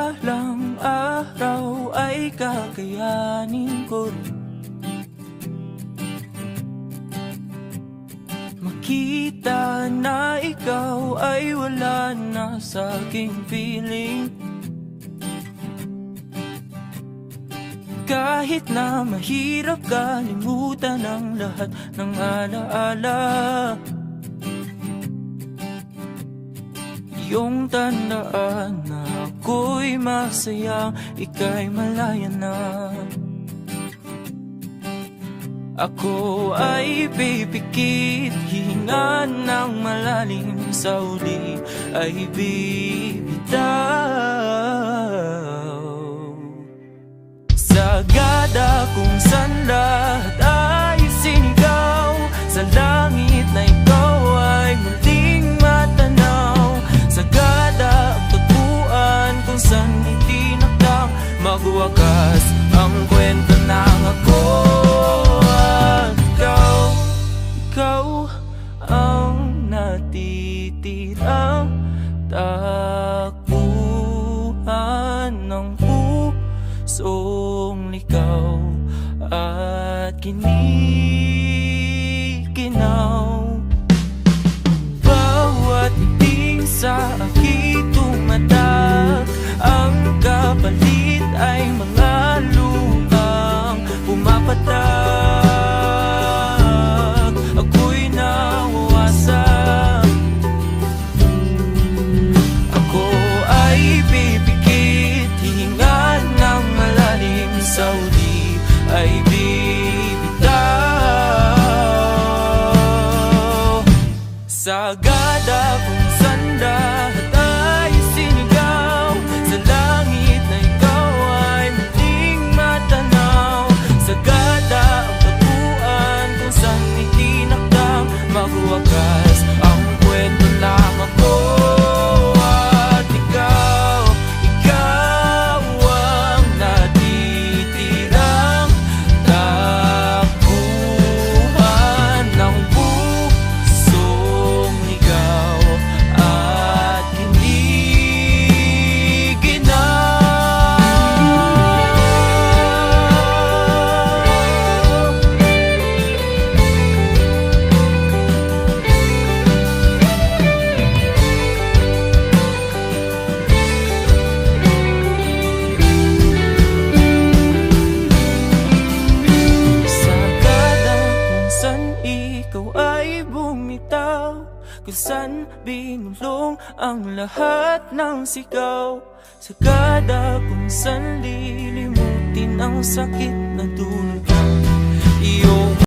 balang araw ay kakayanin ko rin makita na ikaw ay wala na sa aking piling. Kahit na mahirap kalimutan ang lahat ng alaala, iyong tandaan na ako'y masaya, ika'y malaya na. Ako ay pipikit, hihinga ng malalim, sa uli ay bibitaw. Sagada kung saan lahat ay sinigaw, sa langit na ikaw ay muling matanaw. Sagada ang tagpuan kung saan itinakdang magwakas ang kwento ng ako at ikaw. Ikaw ang natitirang takbuhan ng pusong likaw at kinikinaw. Bawat iting sa aking tumatak, ang kapalit ay mga lupang pumapatak. Ako'y nawawasak, ako ay pipikit, hihinga ng malalim, sa uli ay bibitaw. Sagada kung saan lahat ay sinigaw, sa langit na ikaw ay muling matanaw. Sagada ang tagpuan kung saan itinakdang magwakas ang kwento ng ako at ikaw. Ikaw ang natitirang takbuhan ng pusong ligaw at sagada kung saan ikaw ay bumitaw, kung saan binulong ang lahat ng sigaw. Sagada kung saan lilimutin ang sakit na dulot ng